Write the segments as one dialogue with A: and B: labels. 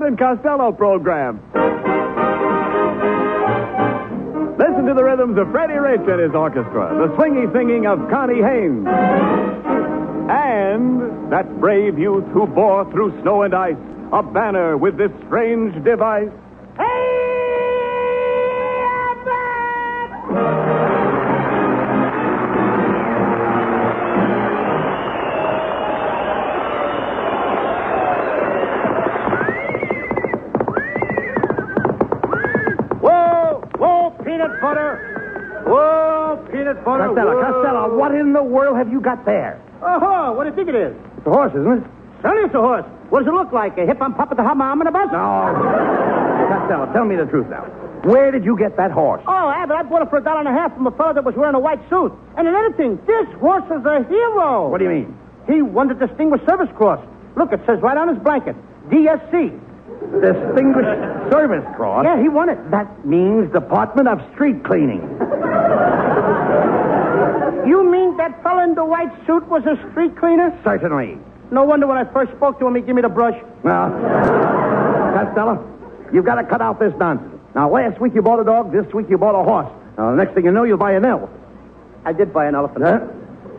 A: Abbott and Costello program. Listen to the rhythms of Freddie Rich and his orchestra, the swingy singing of Connie Haynes. And that brave youth who bore through snow and ice a banner with this strange device. Hey, Abbott!
B: Peanut butter. Whoa, peanut butter.
C: Costello, what in the world have you got there?
B: Oh, what do you think it is?
C: It's a horse, isn't it?
B: Certainly it's a horse. What does it look like? A hip-on-pop at the hum-on a bus?
C: No. Costello, tell me the truth now. Where did you get that horse?
B: Oh, Abbott, I bought it for $1.50 from a fellow that was wearing a white suit. And another thing, this horse is a hero.
C: What do you mean?
B: He won the Distinguished Service Cross. Look, it says right on his blanket, DSC.
C: Distinguished Service Cross?
B: Yeah, he won it.
C: That means Department of Street Cleaning.
B: You mean that fellow in the white suit was a street cleaner?
C: Certainly.
B: No wonder when I first spoke to him, he gave me the brush.
C: Well, Costello, you've got to cut out this nonsense. Now, last week you bought a dog, this week you bought a horse. Now, the next thing you know, you'll buy an elephant.
B: I did buy an elephant.
C: Huh?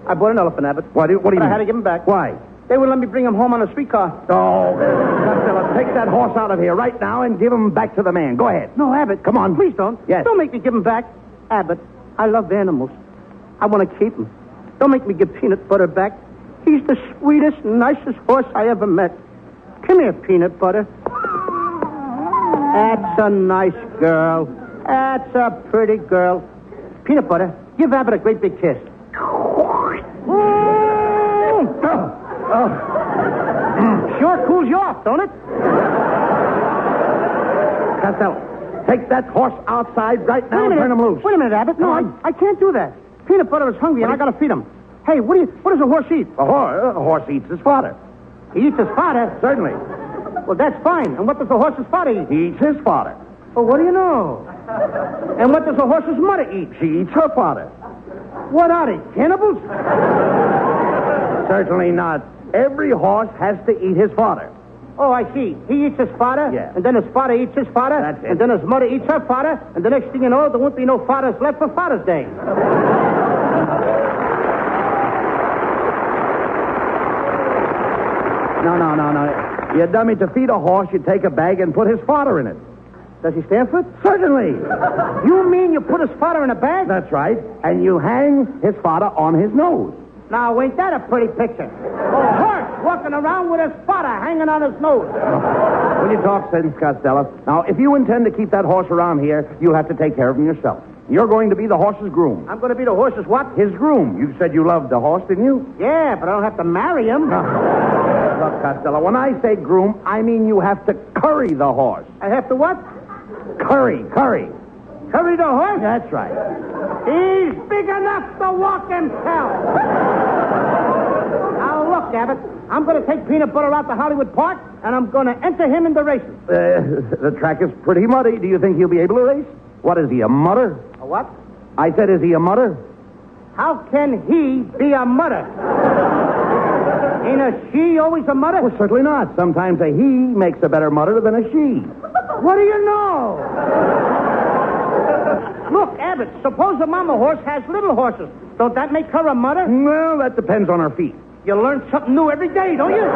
B: I bought an elephant, Abbott.
C: What do you
B: But
C: mean?
B: I had to give him back.
C: Why?
B: They wouldn't let me bring him home on a streetcar.
C: Oh, Costello, take that horse out of here right now and give him back to the man. Go ahead.
B: No, Abbott.
C: Come on.
B: Please don't.
C: Yes.
B: Don't make me give him back. Abbott, I love animals. I want to keep him. Don't make me give Peanut Butter back. He's the sweetest, nicest horse I ever met. Come here, Peanut Butter. That's a nice girl. That's a pretty girl. Peanut Butter, give Abbott a great big kiss. Sure cools you off, don't it?
C: Costello, take that horse outside right now and turn him loose.
B: Wait a minute, Abbott. No, I can't do that. Peanut Butter is hungry, and I got to feed him. Hey, what does a horse eat?
C: A horse eats his fodder.
B: He eats his fodder.
C: Certainly.
B: Well, that's fine. And what does the horse's fodder eat?
C: He eats his fodder.
B: Well, what do you know? And what does a horse's mother eat?
C: She eats her fodder.
B: What are they, cannibals?
C: Certainly not. Every horse has to eat his fodder.
B: Oh, I see. He eats his fodder,
C: Yeah.
B: and then his father eats his fodder,
C: That's it.
B: and then his mother eats her fodder, and the next thing you know, there won't be no fathers left for Father's Day.
C: No. You dummy, to feed a horse, you take a bag and put his fodder in it.
B: Does he stand for it?
C: Certainly.
B: You mean you put his fodder in a bag?
C: That's right. And you hang his fodder on his nose.
B: Now, ain't that a pretty picture? A horse walking around with his fodder hanging on his nose.
C: When you talk sense, Costello. Now, if you intend to keep that horse around here, you'll have to take care of him yourself. You're going to be the horse's groom.
B: I'm going to be the horse's what?
C: His groom. You said you loved the horse, didn't you?
B: Yeah, but I don't have to marry him.
C: Look, Costello, when I say groom, I mean you have to curry the horse.
B: I have to what?
C: Curry.
B: Curry the horse?
C: That's right.
B: He's big enough to walk himself. Now, look, Abbott. I'm going to take Peanut Butter out to Hollywood Park, and I'm going to enter him in the races.
C: The track is pretty muddy. Do you think he'll be able to race? What is he, a mutter?
B: A what?
C: I said, is he a mutter?
B: How can he be a mutter? Ain't a she always a mutter?
C: Well, certainly not. Sometimes a he makes a better mutter than a she.
B: What do you know? Look, Abbott, suppose a mama horse has little horses. Don't that make her a mutter?
C: Well, that depends on her feet.
B: You learn something new every day, don't you?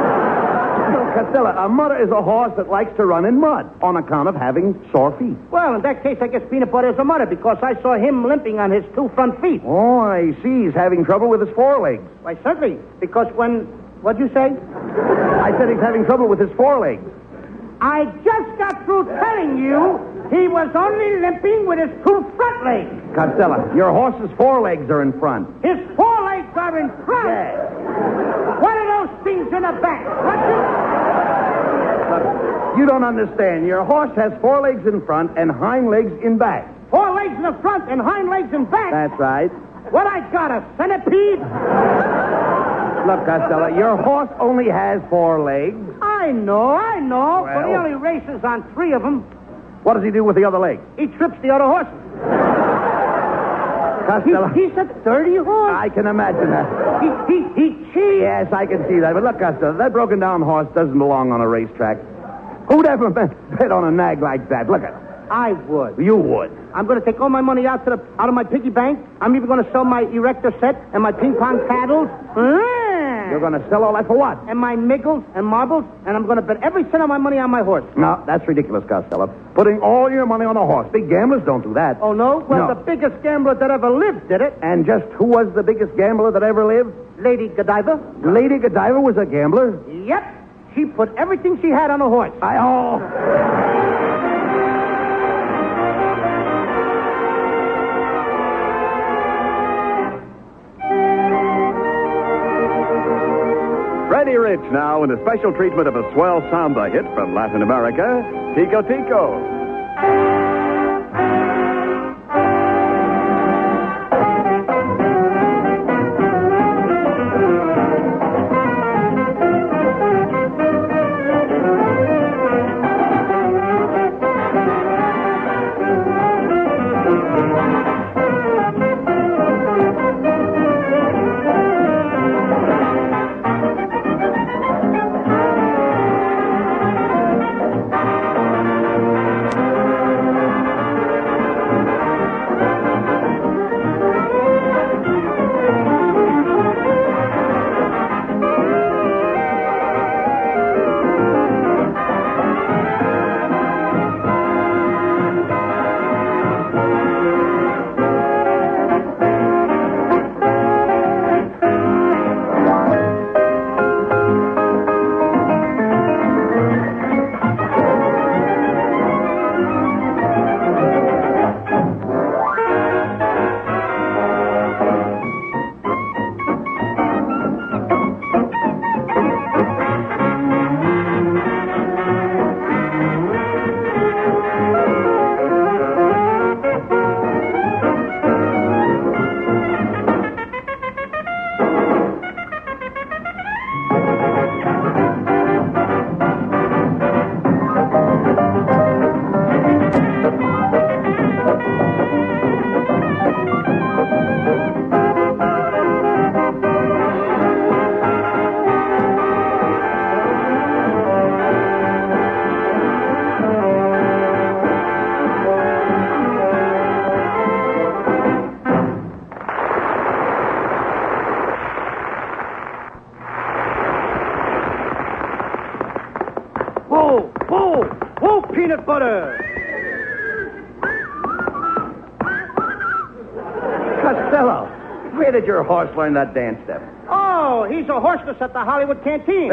C: Costello, a mutter is a horse that likes to run in mud on account of having sore feet.
B: Well, in that case, I guess Peanut Butter is a mutter because I saw him limping on his 2 front feet.
C: Oh, I see. He's having trouble with his forelegs.
B: Why, certainly, because what'd you say?
C: I said he's having trouble with his forelegs.
B: I just got through telling you he was only limping with his 2 front legs.
C: Costello, your horse's forelegs are in front.
B: His forelegs are in front.
C: Yes.
B: What are those things in the back?
C: Look, you don't understand. Your horse has forelegs in front and hind legs in back.
B: 4 legs in the front and hind legs in back?
C: That's right.
B: What, I got, a centipede?
C: Look, Costello, your horse only has 4 legs.
B: I know, but he
C: Well.
B: only races on 3 of them.
C: What does he do with the other leg?
B: He trips the other horses.
C: Costello.
B: He's a dirty horse.
C: I can imagine that.
B: He cheats.
C: Yes, I can see that. But look, Costello, that broken down horse doesn't belong on a racetrack. Who'd ever bet on a nag like that? Look at it.
B: I would.
C: You would.
B: I'm going to take all my money out of my piggy bank. I'm even going to sell my erector set and my ping pong paddles.
C: You're going to sell all that for what?
B: And my nickels and marbles, and I'm going to bet every cent of my money on my horse.
C: No, that's ridiculous, Costello. Putting all your money on a horse. Big gamblers don't do that.
B: Oh, no? Well,
C: No.
B: the biggest gambler that ever lived did it.
C: And just who was the biggest gambler that ever lived?
B: Lady Godiva.
C: Lady Godiva was a gambler?
B: Yep. She put everything she had on a horse.
A: Freddie Rich now in a special treatment of a swell samba hit from Latin America, Tico Tico.
B: Whoa, peanut butter.
C: Costello, where did your horse learn that dance step?
B: Oh, he's a hostess at the Hollywood Canteen.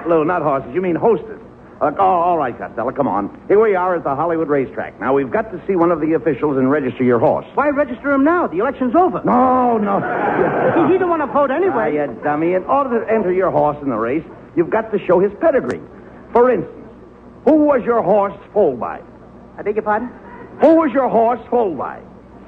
C: Lou, not horses. You mean hostess. All right, Costello, come on. Here we are at the Hollywood racetrack. Now, we've got to see one of the officials and register your horse.
B: Why register him now? The election's over.
C: No.
B: He don't want to vote anyway.
C: You dummy. In order to enter your horse in the race, you've got to show his pedigree. For instance, who was your horse foaled by?
B: I beg your pardon?
C: Who was your horse foaled by?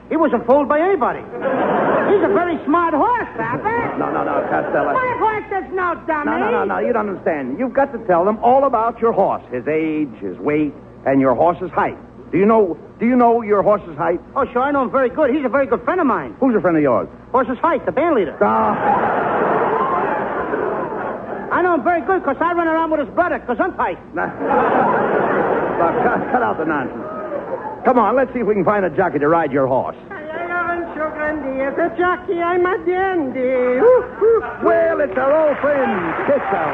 B: He wasn't fooled by anybody. He's a very smart horse, Abbott.
C: No, Costello.
B: My horse is no dummy.
C: No, you don't understand. You've got to tell them all about your horse, his age, his weight, and your horse's height. Do you know your horse's height?
B: Oh, sure, I know him very good. He's a very good friend of mine.
C: Who's a friend of yours?
B: Horse's height, the band leader. I know him very good because I run around with his brother, Gesundheit.
C: Cut out the nonsense. Come on, let's see if we can find a jockey to ride your horse.
D: As a jockey, I'm a dandy.
C: Well, it's our old friend, Costello.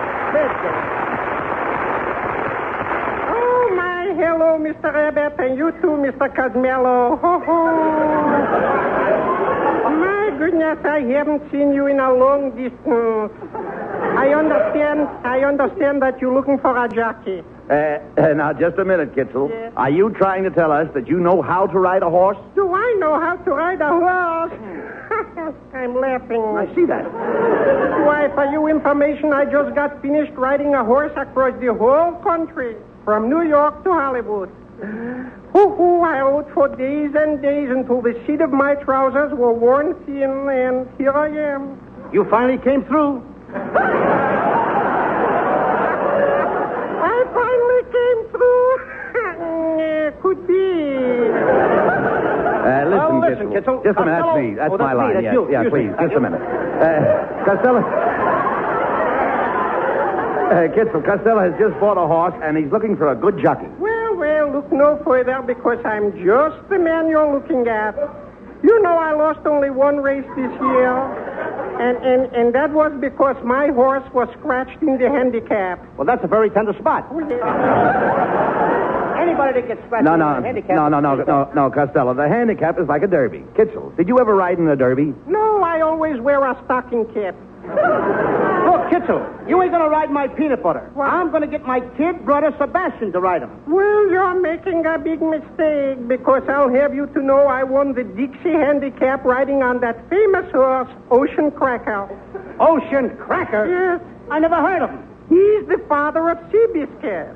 D: Oh, my hello, Mr. Abbott, and you too, Mr. Costello. Ho, ho. My goodness, I haven't seen you in a long distance. I understand that you're looking for a jockey.
C: Now, just a minute, Kitzel.
D: Yes.
C: Are you trying to tell us that you know how to ride a horse?
D: Do I know how to ride a horse? I'm laughing.
C: I see that.
D: Why, for your information, I just got finished riding a horse across the whole country, from New York to Hollywood. I rode for days and days until the seat of my trousers were worn thin, and here I am.
B: You finally came through.
D: I finally came through. Could be.
B: Listen, Kitzel.
C: Just a minute, that's me. That's my line.
B: That's
C: Yeah,
B: you.
C: please, just a minute. Costello. Kitzel, Costello has just bought a horse, and he's looking for a good jockey.
D: Well, look no further because I'm just the man you're looking at. You know I lost only one race this year, and that was because my horse was scratched in the handicap.
B: Well, that's a very tender spot. Anybody that gets scratched in the handicap...
C: No, Costello. The handicap is like a derby. Kitzel, did you ever ride in a derby?
D: No, I always wear a stocking cap.
B: Look, Kitzel, you ain't going to ride my peanut butter.
D: What?
B: I'm going to get my kid, brother Sebastian, to ride him.
D: Well, you're making a big mistake because I'll have you to know I won the Dixie Handicap riding on that famous horse, Ocean Cracker.
B: Ocean Cracker?
D: Yes.
B: I never heard of him.
D: He's the father of Seabiscuit.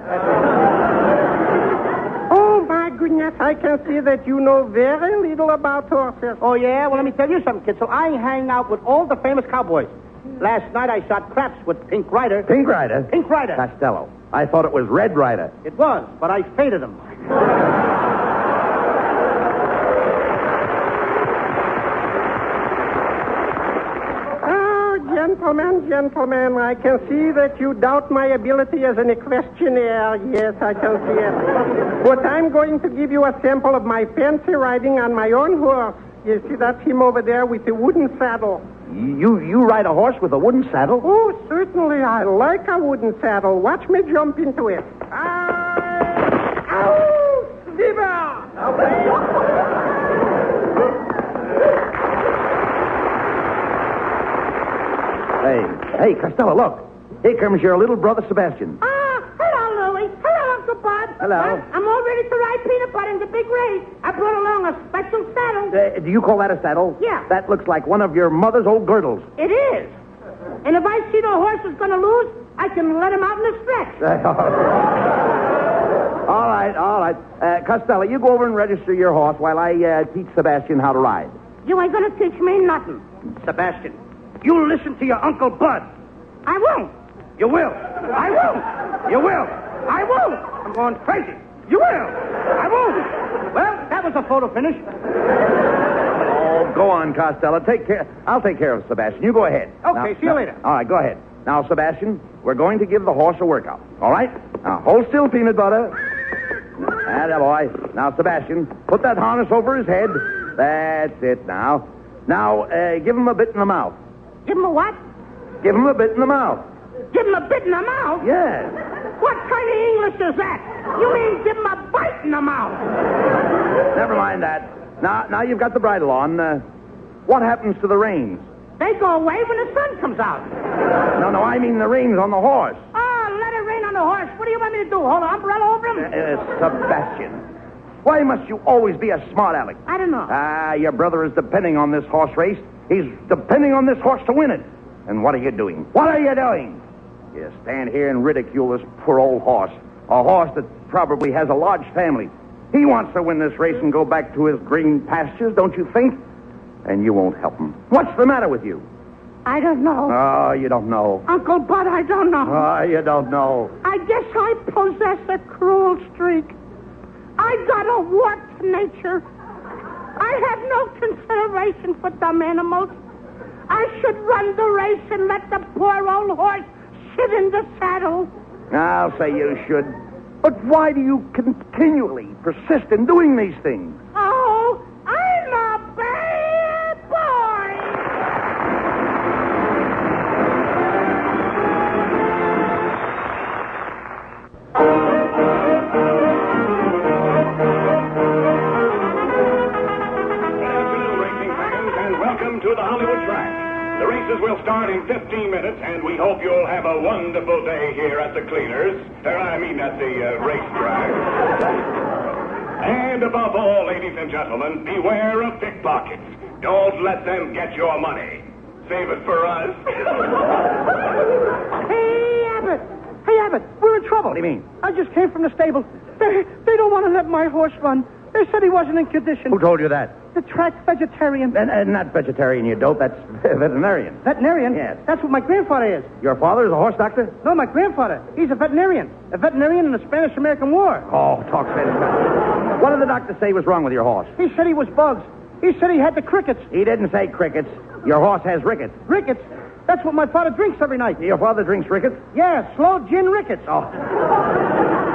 D: Oh, my goodness, I can see that you know very little about horses.
B: Oh, yeah? Well, let me tell you something, Kitzel. I hang out with all the famous cowboys. Last night I shot craps with Pink Rider.
C: Pink Rider?
B: Pink Rider.
C: Costello, I thought it was Red Rider.
B: It was, but I faded him.
D: Gentlemen, I can see that you doubt my ability as an equestrianer. Yes, I can see it. But I'm going to give you a sample of my fancy riding on my own horse. You see, that's him over there with the wooden saddle.
C: You ride a horse with a wooden saddle?
D: Oh, certainly. I like a wooden saddle. Watch me jump into it. Ow! Viva!
C: Hey, Costello, look. Here comes your little brother Sebastian.
E: Hello, Louie. Hello, Uncle Bud.
C: Hello.
E: I'm all ready to ride Peanut Butter in the big race. I brought along a special saddle.
C: Do you call that a saddle?
E: Yeah.
C: That looks like one of your mother's old girdles.
E: It is. And if I see the horse is going to lose, I can let him out in the stretch.
C: All right. Costello, you go over and register your horse while I teach Sebastian how to ride.
E: You ain't going to teach me nothing.
B: Sebastian, you listen to your Uncle Bud.
E: I won't.
B: You will. I won't. You will. I won't. I'm going crazy. You will. I won't. Well, that was a photo finish.
C: Oh, go on, Costello. Take care. I'll take care of Sebastian. You go ahead.
B: Okay, see you later.
C: All right, go ahead. Now, Sebastian, we're going to give the horse a workout. All right? Now, hold still, Peanut Butter. Atta boy. Now, Sebastian, put that harness over his head. That's it now. Now, give him a bit in the mouth.
E: Give him a what?
C: Give him a bit in the mouth.
E: Give him a bit in the mouth?
C: Yes.
E: What kind of English is that? You mean give him a bite in the mouth?
C: Never mind that. Now you've got the bridle on. What happens to the reins?
E: They go away when the sun comes out.
C: No, I mean the reins on the horse.
E: Oh, let it rain on the horse. What do you want me to do? Hold an umbrella over him?
C: Sebastian, why must you always be a smart aleck?
E: I don't know.
C: Your brother is depending on this horse race. He's depending on this horse to win it. And what are you doing? What are you doing? You stand here and ridicule this poor old horse. A horse that probably has a large family. He wants to win this race and go back to his green pastures, don't you think? And you won't help him. What's the matter with you?
E: I don't know.
C: Oh, you don't know.
E: Uncle Bud, I don't know.
C: Oh, you don't know.
E: I guess I possess a cruel streak. I got a warped nature. I have no consideration for dumb animals. I should run the race and let the poor old horse sit in the saddle.
C: I'll say you should. But why do you continually persist in doing these things?
E: Oh, I'm a bad boy.
F: To the Hollywood track. The races will start in 15 minutes, and we hope you'll have a wonderful day here at the cleaners. At the racetrack. And above all, ladies and gentlemen, beware of pickpockets. Don't let them get your money. Save it for us.
B: Hey, Abbott, we're in trouble.
C: What do you mean?
B: I just came from the stable. They don't want to let my horse run. They said he wasn't in condition.
C: Who told you that?
B: The track vegetarian.
C: And not vegetarian, you dope. That's veterinarian.
B: Veterinarian?
C: Yes.
B: That's what my grandfather is.
C: Your father is a horse doctor?
B: No, my grandfather. He's a veterinarian. A veterinarian in the Spanish-American War.
C: Oh, talk sense. What did the doctor say was wrong with your horse?
B: He said he was bugs. He said he had the crickets.
C: He didn't say crickets. Your horse has rickets.
B: Rickets? That's what my father drinks every night.
C: Your father drinks rickets?
B: Yeah, slow gin rickets.
C: Oh.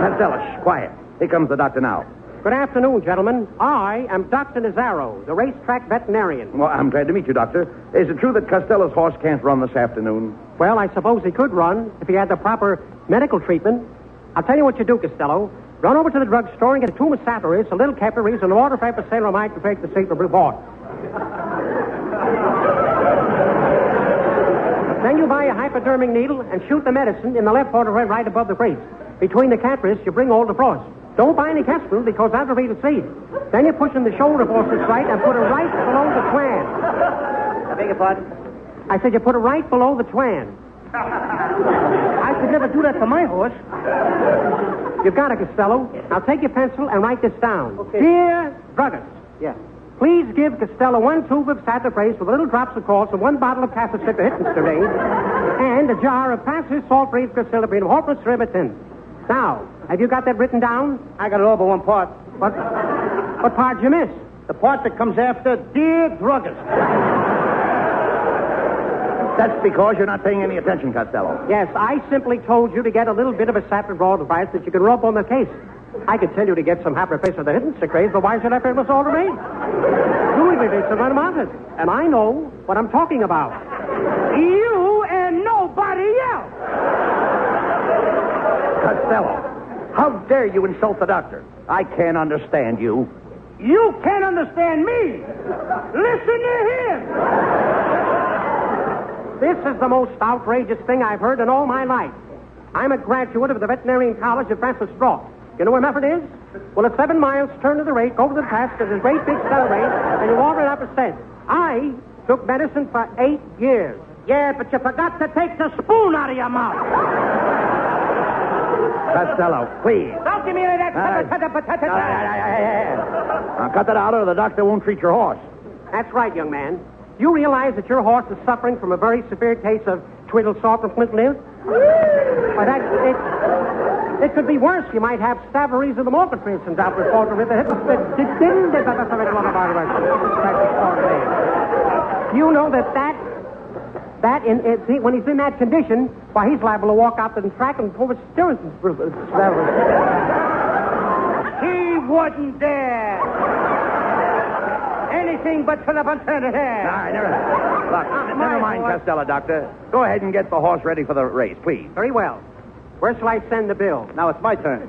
C: Costello, shh, quiet. Here comes the doctor now.
D: Good afternoon, gentlemen. I am Dr. Nazaro, the racetrack veterinarian.
C: Well, I'm glad to meet you, Doctor. Is it true that Costello's horse can't run this afternoon?
D: Well, I suppose he could run if he had the proper medical treatment. I'll tell you what you do, Costello. Run over to the drugstore and get a tube of saporis, a little capillaries, and water for salamite to take the safe report. Then you buy a hypodermic needle and shoot the medicine in the left vertebrae right above the brace. Between the capillaries, you bring all the frost. Don't buy any capsule because that's afraid to see. Then you push in the shoulder forces right and put it right below the twan.
B: I beg your pardon?
D: I said you put it right below the twan.
B: I could never do that for my horse.
D: You've got it, Costello. Now take your pencil and write this down.
B: Okay.
D: Dear druggist,
B: Yeah.
D: please give Costello 1 tube of saturase with little drops of salts and 1 bottle of cassicipahittensterate and a jar of passive salt-free crystalline of horpus. Now, have you got that written down?
B: I got it all but one part.
D: What part did you miss?
B: The part that comes after Dear Druggist.
C: That's because you're not paying any attention, Costello.
D: Yes, I simply told you to get a little bit of a satin broad device that you can rub on the case. I could tell you to get some hyperface of the hidden secrets, but why should I pay this all to me? You really think so about it. And I know what I'm talking about.
B: You and nobody else.
C: Costello, how dare you insult the doctor? I can't understand you.
B: You can't understand me. Listen to him.
D: This is the most outrageous thing I've heard in all my life. I'm a graduate of the Veterinarian College at Francis Straw. You know where Mefford is? Well, it's 7 miles, turn to the right, go to the pass, there's a great big celebrate, and you walk right up a set. I took medicine for 8 years.
B: Yeah, but you forgot to take the spoon out of your mouth.
C: Costello, please.
B: Don't give me any of that.
C: Now, cut that out or the doctor won't treat your horse.
D: That's right, young man. You realize that your horse is suffering from a very severe case of twiddle salt from flint live? Why, it could be worse. You might have Stavaries of the Morgan, for instance, out with Falter with the hip. You know when he's in that condition, why, he's liable to walk out to the track and pull the steering.
B: He wouldn't dare. Anything but for the hair.
C: Look, never mind, Costello, Doctor. Go ahead and get the horse ready for the race, please.
D: Very well. Where shall I send the bill?
B: Now it's my turn.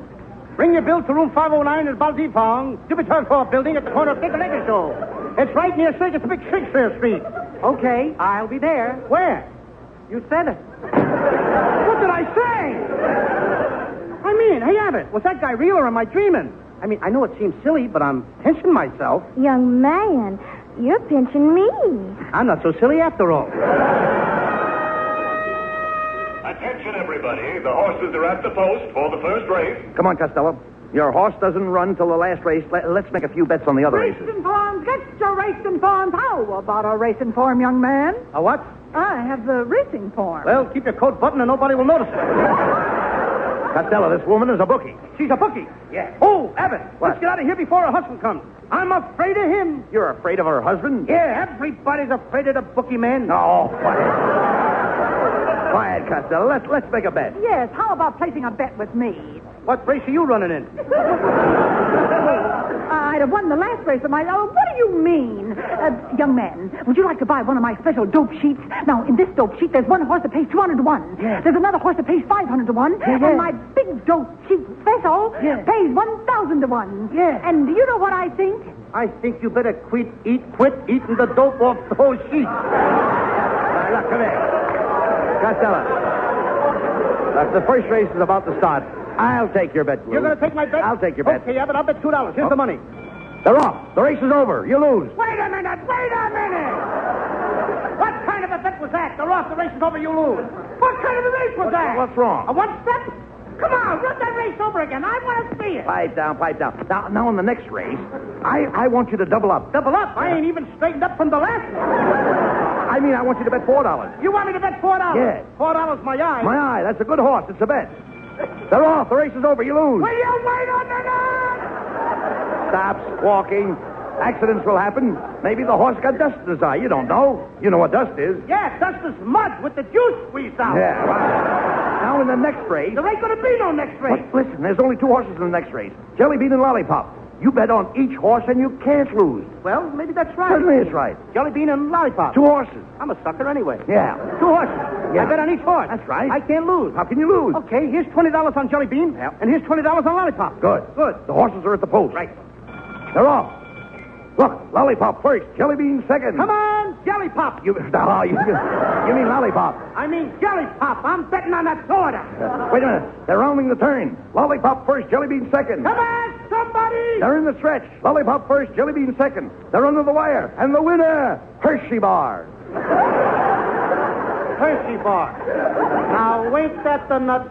B: Bring your bill to room 509 at Baldifong, Jupiter Court building at the corner of Big Liquor Show. It's right near Circus Big Shakespeare Street.
D: Okay, I'll be there.
B: Where?
D: You said it.
B: What did I say? I mean, hey, Abbott, was that guy real or am I dreaming? I mean, I know it seems silly, but I'm pinching myself.
G: Young man, you're pinching me.
B: I'm not so silly after all.
F: Attention, everybody. The horses are at the post for the first race.
C: Come on, Costello. Your horse doesn't run till the last race. Let's make a few bets on the other races.
E: Racing forms, get your racing forms. How about a racing form, young man?
B: A what?
E: I have the racing form.
B: Well, keep your coat buttoned and nobody will notice it.
C: Costello, this woman is a bookie.
B: She's a bookie.
C: Yeah.
B: Oh, Abbott,
C: What?
B: let's get out of here before her husband comes. I'm afraid of him.
C: You're afraid of her husband?
B: Yeah, everybody's afraid of the bookie man.
C: Oh, quiet. Quiet, Costello. Let's make a bet.
E: Yes, how about placing a bet with me?
B: What race are you running in?
E: I'd have won the last race of my... Oh, what do you mean? Young man, would you like to buy one of my special dope sheets? Now, in this dope sheet, there's one horse that pays 200 to 1.
B: Yeah.
E: There's another horse that pays 500 to 1.
B: Yeah.
E: And my big dope sheet special pays 1,000 to 1.
B: Yeah.
E: And do you know what I think?
B: I think you better quit eating the dope off those sheets.
C: Look, come here. Costello. Look, the first race is about to start. I'll take your bet, Lou.
B: You're going to take my bet?
C: I'll take your bet.
B: Okay, Abbott, I'll bet $2. Here's the money.
C: They're off. The race is over. You lose.
B: Wait a minute. What kind of a bet was that? They're off, the race is over, you lose. What kind of a race was that?
C: What's wrong?
B: A one-step? Come on, run that race over again. I want to see it.
C: Pipe down. Now in the next race, I want you to double up.
B: Double up? I ain't even straightened up from the last one.
C: I mean, I want you to bet $4.
B: You want me to bet $4?
C: Yeah.
B: $4 my eye.
C: My eye, that's a good horse. It's a bet. They're off. The race is over. You lose.
B: Will you wait a minute?
C: Stop squawking. Accidents will happen. Maybe the horse got dust in his eye. You don't know. You know what dust is.
B: Yeah, dust is mud with the juice squeezed out.
C: Yeah. Now in the next race...
B: There ain't going to be no next race.
C: But listen, there's only 2 horses in the next race. Jelly Bean and Lollipop. You bet on each horse and you can't lose.
B: Well, maybe that's right.
C: Certainly it's right.
B: Jelly Bean and Lollipop.
C: 2 horses.
B: I'm a sucker anyway.
C: Yeah.
B: 2 horses.
C: Yeah.
B: I bet on each horse.
C: That's right.
B: I can't lose.
C: How can you lose?
B: Okay, here's $20 on Jelly Bean.
C: Yeah.
B: And here's $20 on Lollipop.
C: Good. The horses are at the post.
B: Right.
C: They're off. Look, Lollipop first, Jelly Bean second.
B: Come on, Jelly Pop.
C: You mean Lollipop.
B: I mean Jelly Pop. I'm betting on that soda.
C: Wait a minute. They're rounding the turn. Lollipop first, Jelly Bean second.
B: Come on, somebody.
C: They're in the stretch. Lollipop first, Jelly Bean second. They're under the wire. And the winner, Hershey Bar.
B: Hershey Bar. Now, ain't that the nuts?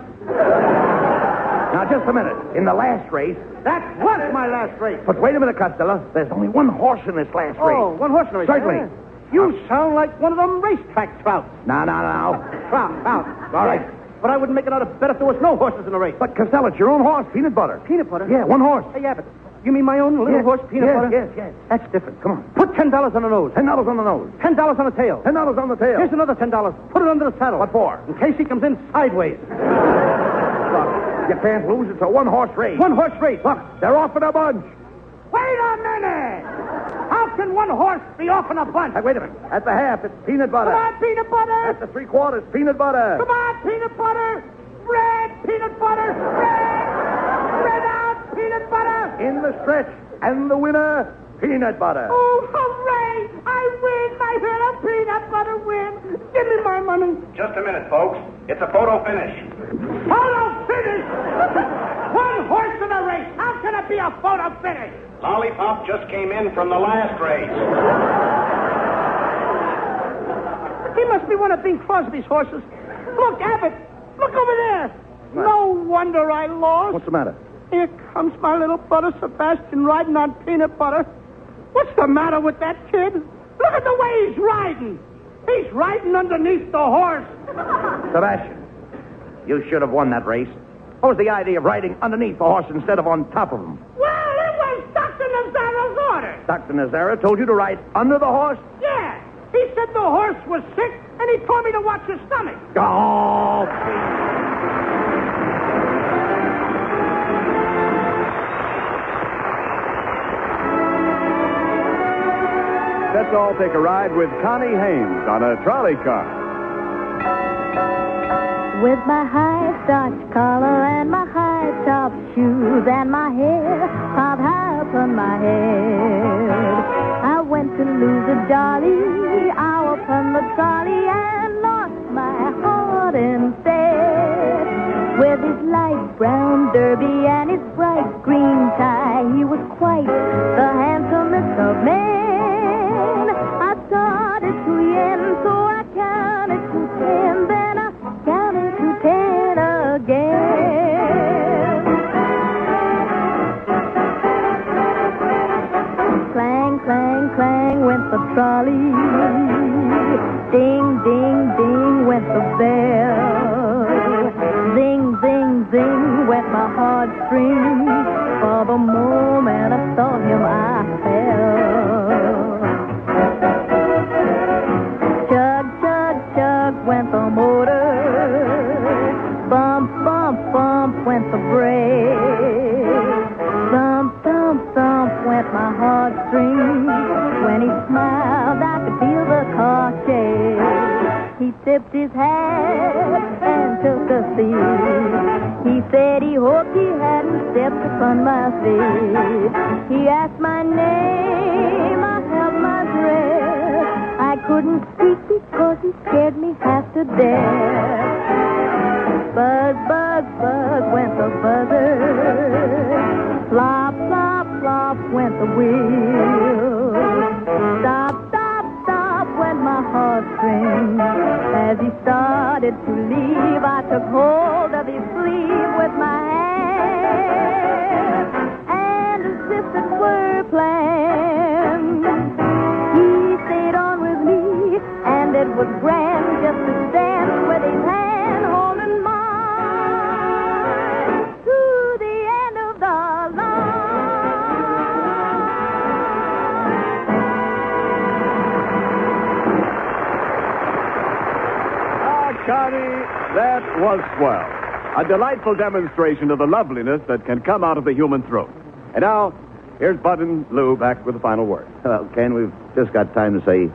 C: Now, just a minute. In the last race...
B: That was my last race.
C: But wait a minute, Costello. There's only 1 horse in this last race.
B: Oh, 1 horse in the race.
C: Certainly.
B: Yeah. You sound like one of them racetrack trouts.
C: No.
B: Trout.
C: All right.
B: But I wouldn't make it out bet if there was no horses in the race.
C: But, Costello, it's your own horse, Peanut Butter.
B: Peanut Butter?
C: Yeah, 1 horse.
B: Hey, Abbott, you mean my own little horse, Peanut Butter?
C: Yes.
B: That's different.
C: Come on.
B: Put $10 on the nose.
C: $10 on the nose.
B: $10 on the tail.
C: $10 on the tail.
B: Here's another $10. Put it under the saddle.
C: What for?
B: In case he comes in sideways.
C: Look, you can't lose. It's a 1-horse race.
B: 1-horse race.
C: Look, they're off in a bunch.
B: Wait a minute. How can 1 horse be off in a bunch?
C: Hey, wait a minute. At the half, it's Peanut Butter.
B: Come on, Peanut Butter.
C: At the 3/4, Peanut Butter.
B: Come on, Peanut Butter. Spread, Peanut Butter. Spread out, Peanut Butter.
C: In the stretch. And the winner, Peanut Butter.
E: Oh, hooray! I win! I heard a peanut butter win! Give me my money!
F: Just a minute, folks. It's a photo finish.
B: Photo finish! 1 horse in a race! How can it be a photo finish?
F: Lollipop just came in from the last race.
B: He must be one of Bing Crosby's horses. Look, Abbott! Look over there!
C: What?
B: No wonder I lost.
C: What's the matter?
B: Here comes my little brother Sebastian riding on Peanut Butter. What's the matter with that kid? Look at the way he's riding. He's riding underneath the horse.
C: Sebastian, you should have won that race. What was the idea of riding underneath the horse instead of on top of him?
E: Well, it was Dr. Nazzaro's order.
C: Dr. Nazaro told you to ride under the horse?
B: Yeah. He said the horse was sick, and he told me to watch his stomach.
C: Oh, please.
A: Let's all take a ride with Connie Haynes on a trolley car.
G: With my high starch collar and my high top shoes and my hair piled high upon my head, I went to lose a dolly out upon the trolley and lost my heart instead. With his light brown derby and his bright green tie, he was quite the handsomest of men. I started to yen, so I counted to 10, then I counted to 10 again. Clang, clang, clang went the trolley. Ding, ding, ding went the bell. Zing, zing, zing went my heartstrings. For the moment I saw him, I fell. Chug, chug, chug went the motor. Bump, bump, bump went the brake. Thump, thump, thump went my heartstrings. When he smiled, I could feel the car shake. He tipped his hat and took a seat. He said he hoped he hadn't stepped upon my feet. He asked my name, I held my breath. I couldn't speak because he scared me half to death. Buzz, buzz, buzz went the buzzer. Flop, flop, flop went the wheel. Stop, stop, stop went my heartstrings. As he started to leave, I took hold of his sleeve with my hand. And as if it were planned, he stayed on with me, and it was grand just to stand with his hand holding mine to the end of the line.
A: Connie, that was swell. A delightful demonstration of the loveliness that can come out of the human throat. And now, here's Bud and Lou back with the final word.
C: Well, Ken, we've just got time to say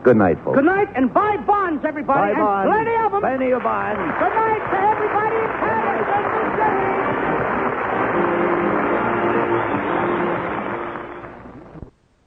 C: good night, folks.
B: Good night, and buy bonds, everybody.
C: Bye,
B: and
C: bonds.
B: plenty of them.
C: Plenty of bonds.
B: Good night to everybody in Paris and New Jersey.